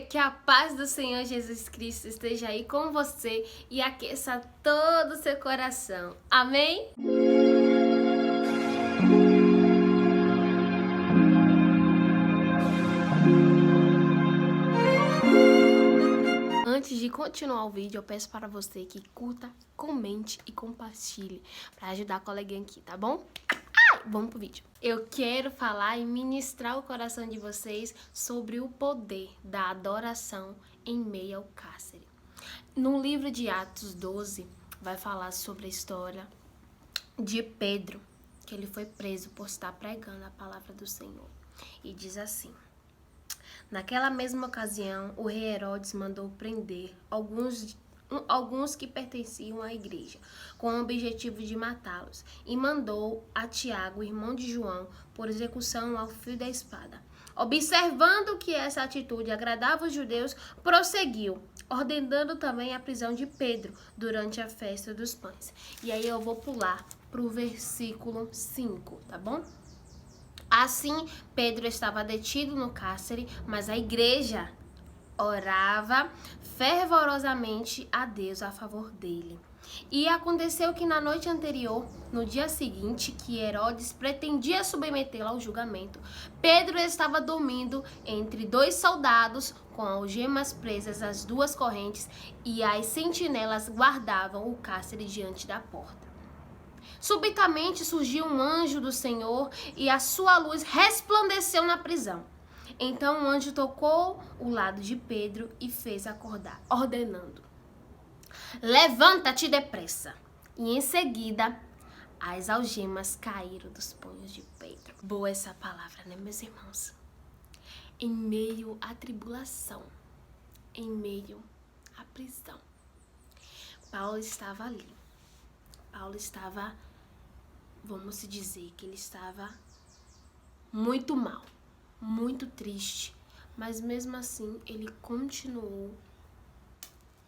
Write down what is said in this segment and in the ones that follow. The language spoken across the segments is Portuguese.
que a paz do Senhor Jesus Cristo esteja aí com você e aqueça todo o seu coração. Amém? Antes de continuar o vídeo, eu peço para você que curta, comente e compartilhe para ajudar a coleguinha aqui, tá bom? Vamos pro vídeo. Eu quero falar e ministrar o coração de vocês sobre o poder da adoração em meio ao cárcere. No livro de Atos 12, vai falar sobre a história de Pedro, que ele foi preso por estar pregando a palavra do Senhor. E diz assim: naquela mesma ocasião, o rei Herodes mandou prender alguns que pertenciam à igreja, com o objetivo de matá-los, e mandou a Tiago, irmão de João, por execução ao fio da espada. Observando que essa atitude agradava os judeus, prosseguiu, ordenando também a prisão de Pedro durante a festa dos pães. E aí eu vou pular para o versículo 5, tá bom? Assim, Pedro estava detido no cárcere, mas a igreja orava fervorosamente a Deus a favor dele. E aconteceu que na noite anterior, no dia seguinte, que Herodes pretendia submetê-lo ao julgamento, Pedro estava dormindo entre dois soldados com algemas presas às duas correntes, e as sentinelas guardavam o cárcere diante da porta. Subitamente surgiu um anjo do Senhor e a sua luz resplandeceu na prisão. Então o anjo tocou o lado de Pedro e fez acordar, ordenando: levanta-te depressa. E em seguida, as algemas caíram dos punhos de Pedro. Boa essa palavra, né, meus irmãos? Em meio à tribulação, em meio à prisão, Paulo estava ali. Paulo estava, vamos dizer que ele estava muito mal, muito triste, mas mesmo assim ele continuou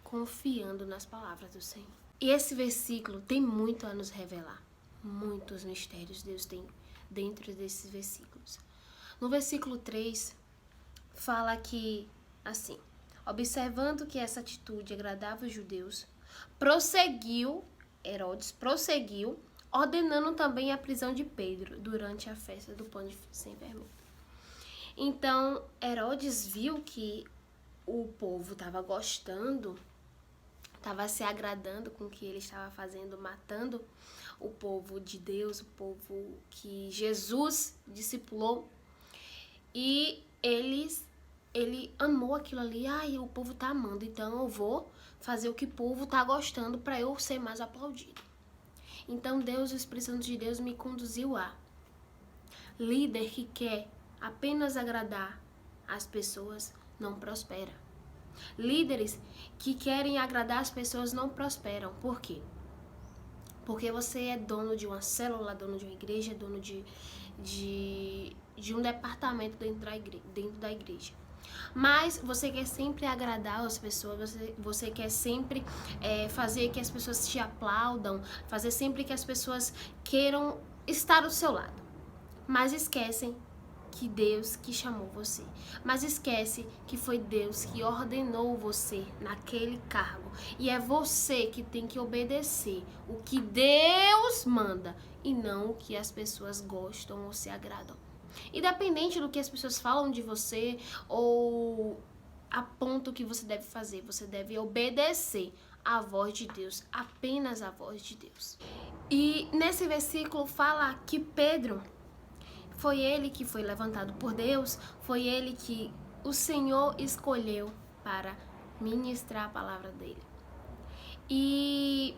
confiando nas palavras do Senhor. E esse versículo tem muito a nos revelar, muitos mistérios Deus tem dentro desses versículos. No versículo 3, fala que, assim, observando que essa atitude agradava os judeus, Herodes prosseguiu, ordenando também a prisão de Pedro durante a festa do pão sem vermelho. Então, Herodes viu que o povo estava gostando, estava se agradando com o que ele estava fazendo, matando o povo de Deus, o povo que Jesus discipulou. E ele amou aquilo ali. Ai, o povo tá amando, então eu vou fazer o que o povo tá gostando para eu ser mais aplaudido. Então Deus, o Espírito Santo de Deus, me conduziu a líder que quer apenas agradar as pessoas não prospera. Líderes que querem agradar as pessoas não prosperam. Por quê? Porque você é dono de uma célula, dono de uma igreja, dono de um departamento dentro da igreja. Mas você quer sempre agradar as pessoas, você quer sempre fazer que as pessoas te aplaudam, fazer sempre que as pessoas queiram estar ao seu lado. Mas esquecem que Deus que chamou você. Mas esquece que foi Deus que ordenou você naquele cargo. E é você que tem que obedecer o que Deus manda e não o que as pessoas gostam ou se agradam. Independente do que as pessoas falam de você ou apontam o que você deve fazer, você deve obedecer à voz de Deus, apenas à voz de Deus. E nesse versículo fala que Pedro foi ele que foi levantado por Deus, foi ele que o Senhor escolheu para ministrar a palavra dele. E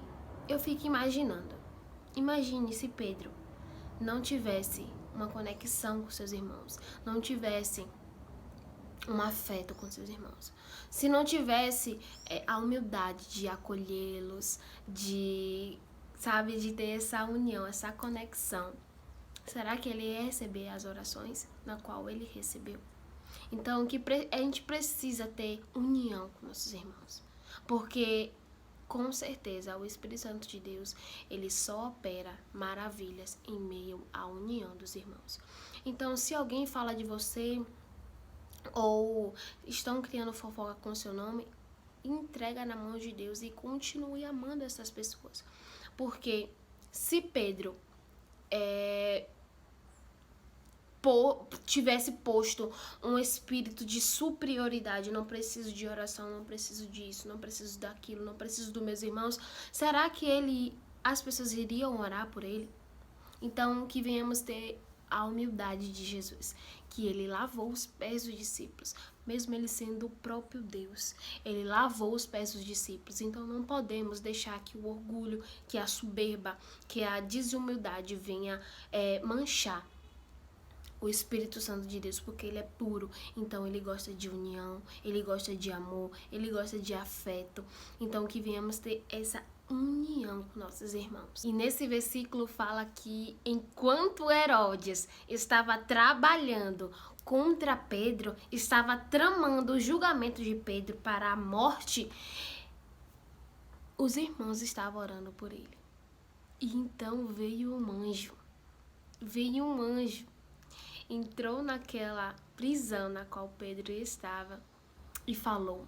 eu fico imaginando, imagine se Pedro não tivesse uma conexão com seus irmãos, não tivesse um afeto com seus irmãos, se não tivesse a humildade de acolhê-los, de ter essa união, essa conexão, será que ele ia receber as orações na qual ele recebeu? Então, a gente precisa ter união com nossos irmãos, porque com certeza o Espírito Santo de Deus, ele só opera maravilhas em meio à união dos irmãos. Então, se alguém fala de você, ou estão criando fofoca com seu nome, entrega na mão de Deus e continue amando essas pessoas. Porque se Pedro tivesse posto um espírito de superioridade, não preciso de oração, não preciso disso, não preciso daquilo, não preciso dos meus irmãos, será que as pessoas iriam orar por ele? Então, que venhamos ter a humildade de Jesus, que ele lavou os pés dos discípulos, mesmo ele sendo o próprio Deus. Ele lavou os pés dos discípulos, então não podemos deixar que o orgulho, que a soberba, que a desumildade venha manchar o Espírito Santo de Deus, porque ele é puro, então ele gosta de união, ele gosta de amor, ele gosta de afeto. Então que venhamos ter essa união com nossos irmãos. E nesse versículo fala que enquanto Herodes estava trabalhando contra Pedro, estava tramando o julgamento de Pedro para a morte, os irmãos estavam orando por ele. E então veio um anjo, entrou naquela prisão na qual Pedro estava e falou: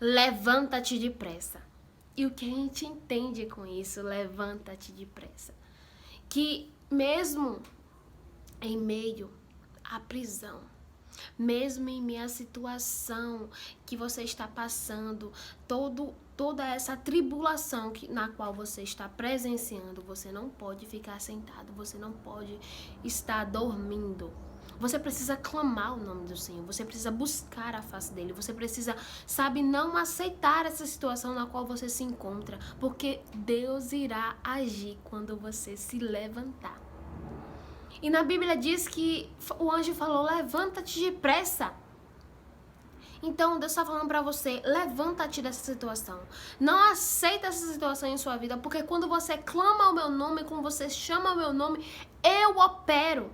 levanta-te depressa. E o que a gente entende com isso, levanta-te depressa? Que mesmo em meio à prisão, mesmo em meio à situação que você está passando, toda essa tribulação na qual você está presenciando, você não pode ficar sentado, você não pode estar dormindo. Você precisa clamar o nome do Senhor, você precisa buscar a face dele, você precisa, não aceitar essa situação na qual você se encontra, porque Deus irá agir quando você se levantar. E na Bíblia diz que o anjo falou: levanta-te depressa. Então Deus está falando para você: levanta-te dessa situação. Não aceita essa situação em sua vida, porque quando você clama o meu nome, quando você chama o meu nome, eu opero.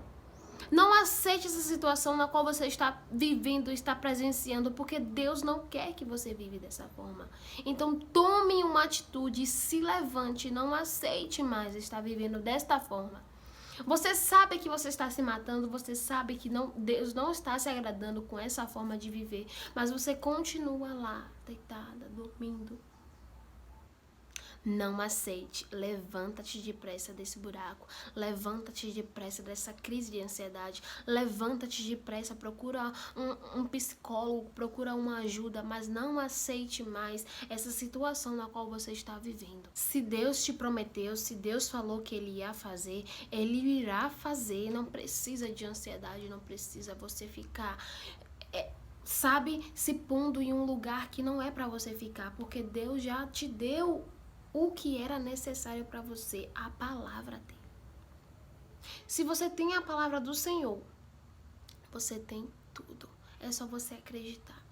Não aceite essa situação na qual você está vivendo, está presenciando, porque Deus não quer que você vive dessa forma. Então tome uma atitude, se levante, não aceite mais estar vivendo desta forma. Você sabe que você está se matando, você sabe que Deus não está se agradando com essa forma de viver, mas você continua lá, deitada, dormindo. Não aceite, levanta-te depressa desse buraco, levanta-te depressa dessa crise de ansiedade, levanta-te depressa, procura um psicólogo, procura uma ajuda, mas não aceite mais essa situação na qual você está vivendo. Se Deus te prometeu, se Deus falou que Ele ia fazer, Ele irá fazer. Não precisa de ansiedade, não precisa você ficar se pondo em um lugar que não é para você ficar, porque Deus já te deu o que era necessário para você, a palavra dele. Se você tem a palavra do Senhor, você tem tudo. É só você acreditar.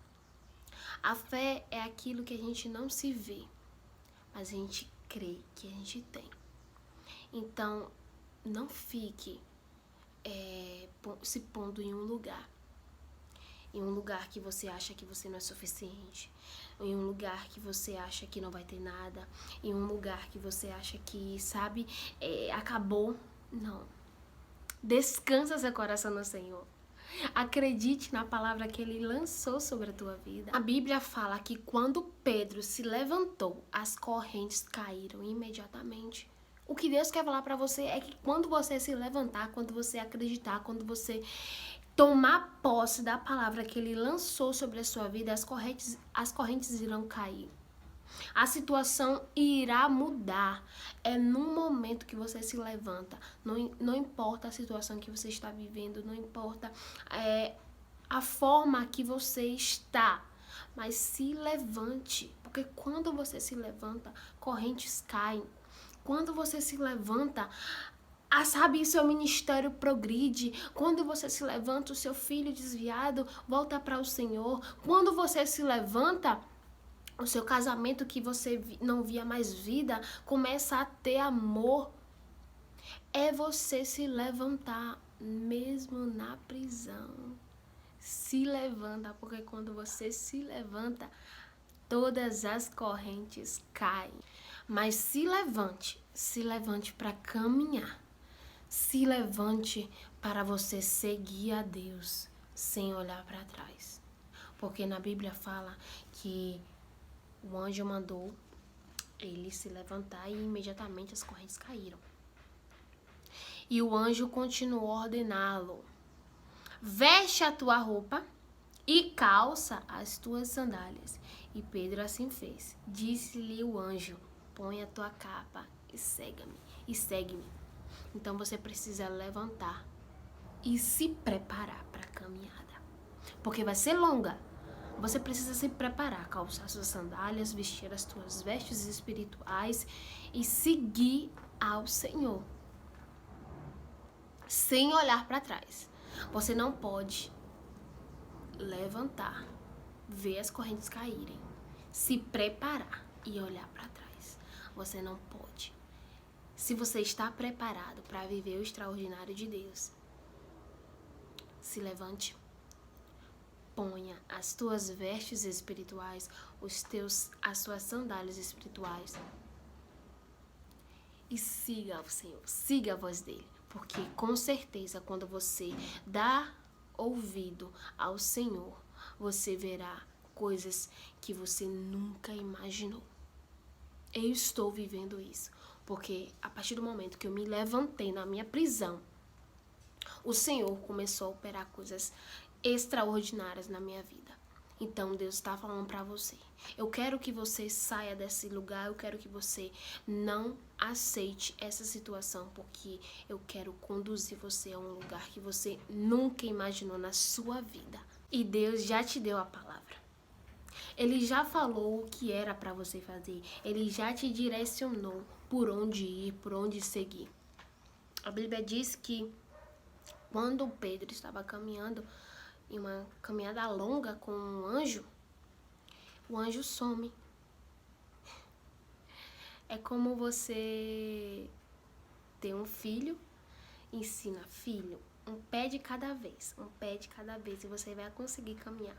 A fé é aquilo que a gente não se vê, mas a gente crê que a gente tem. Então, não fique se pondo em um lugar que você acha que você não é suficiente, em um lugar que você acha que não vai ter nada, em um lugar que você acha que, acabou. Não. Descansa seu coração no Senhor. Acredite na palavra que Ele lançou sobre a tua vida. A Bíblia fala que quando Pedro se levantou, as correntes caíram imediatamente. O que Deus quer falar para você é que quando você se levantar, quando você acreditar, quando você tomar posse da palavra que Ele lançou sobre a sua vida, as correntes irão cair. A situação irá mudar. É no momento que você se levanta. Não importa a situação que você está vivendo, não importa a forma que você está, mas se levante. Porque quando você se levanta, correntes caem. Quando você se levanta, seu ministério progride. Quando você se levanta, o seu filho desviado volta para o Senhor. Quando você se levanta, o seu casamento que você não via mais vida começa a ter amor. É você se levantar, mesmo na prisão. Se levanta, porque quando você se levanta, todas as correntes caem. Mas se levante para caminhar. Se levante para você seguir a Deus sem olhar para trás. Porque na Bíblia fala que o anjo mandou ele se levantar e imediatamente as correntes caíram. E o anjo continuou a ordená-lo: veste a tua roupa e calça as tuas sandálias. E Pedro assim fez. Disse-lhe o anjo: põe a tua capa e segue-me. Então você precisa levantar e se preparar para a caminhada, porque vai ser longa. Você precisa se preparar, calçar suas sandálias, vestir as tuas vestes espirituais e seguir ao Senhor, sem olhar para trás. Você não pode levantar, ver as correntes caírem, se preparar e olhar para trás. Você não pode. Se você está preparado para viver o extraordinário de Deus, se levante, ponha as tuas vestes espirituais, as suas sandálias espirituais e siga o Senhor, siga a voz dele, porque com certeza quando você dá ouvido ao Senhor, você verá coisas que você nunca imaginou. Eu estou vivendo isso, porque a partir do momento que eu me levantei na minha prisão, o Senhor começou a operar coisas extraordinárias na minha vida. Então Deus está falando para você: eu quero que você saia desse lugar, eu quero que você não aceite essa situação, porque eu quero conduzir você a um lugar que você nunca imaginou na sua vida. E Deus já te deu a palavra. Ele já falou o que era para você fazer. Ele já te direcionou por onde ir, por onde seguir. A Bíblia diz que quando Pedro estava caminhando em uma caminhada longa com um anjo, o anjo some. É como você ter um filho, ensina: filho, um pé de cada vez, e você vai conseguir caminhar.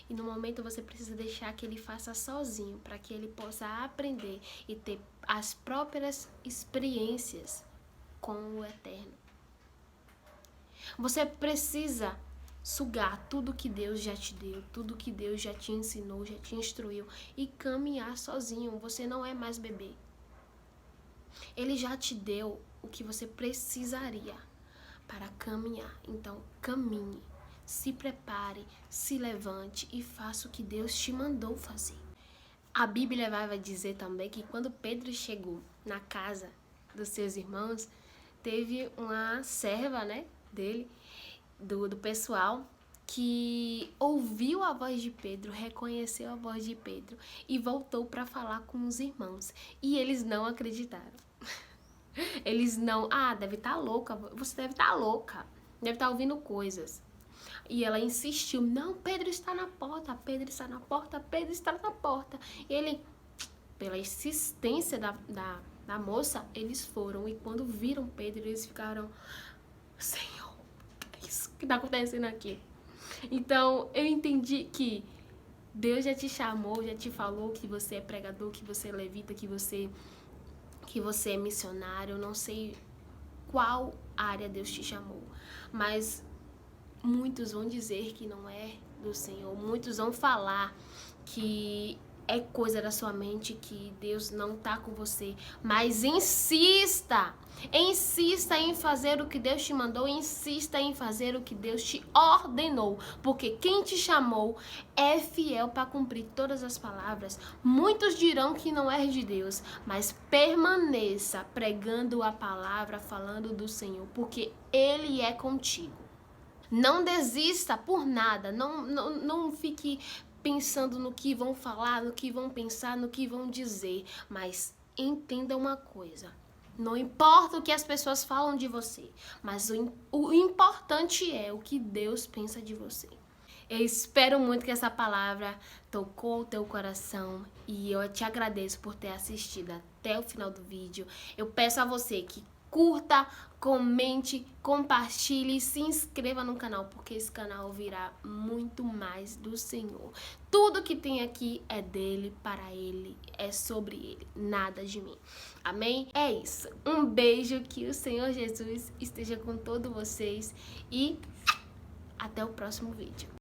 E no momento você precisa deixar que ele faça sozinho, para que ele possa aprender e ter as próprias experiências com o Eterno. Você precisa sugar tudo que Deus já te deu, tudo que Deus já te ensinou, já te instruiu, e caminhar sozinho. Você não é mais bebê. Ele já te deu o que você precisaria para caminhar. Então, caminhe, se prepare, se levante e faça o que Deus te mandou fazer. A Bíblia vai dizer também que quando Pedro chegou na casa dos seus irmãos, teve uma serva, dele, do pessoal, que ouviu a voz de Pedro, reconheceu a voz de Pedro e voltou para falar com os irmãos. E eles não acreditaram. Eles não, deve estar louca, você deve estar louca, deve estar ouvindo coisas. E ela insistiu: não, Pedro está na porta, Pedro está na porta, Pedro está na porta. E ele, pela insistência da moça, eles foram. E quando viram Pedro, eles ficaram: Senhor, o que está acontecendo aqui? Então, eu entendi que Deus já te chamou, já te falou que você é pregador, que você é levita, que você é missionário. Eu não sei qual área Deus te chamou, mas muitos vão dizer que não é do Senhor. Muitos vão falar que é coisa da sua mente, que Deus não tá com você. Mas insista em fazer o que Deus te mandou, insista em fazer o que Deus te ordenou, porque quem te chamou é fiel para cumprir todas as palavras. Muitos dirão que não é de Deus, mas permaneça pregando a palavra, falando do Senhor, porque Ele é contigo. Não desista por nada, não fique pensando no que vão falar, no que vão pensar, no que vão dizer, mas entenda uma coisa: não importa o que as pessoas falam de você, mas o importante é o que Deus pensa de você. Eu espero muito que essa palavra tocou o teu coração e eu te agradeço por ter assistido até o final do vídeo. Eu peço a você que curta, comente, compartilhe e se inscreva no canal, porque esse canal virá muito mais do Senhor. Tudo que tem aqui é dele, para ele, é sobre ele, nada de mim. Amém? É isso. Um beijo, que o Senhor Jesus esteja com todos vocês e até o próximo vídeo.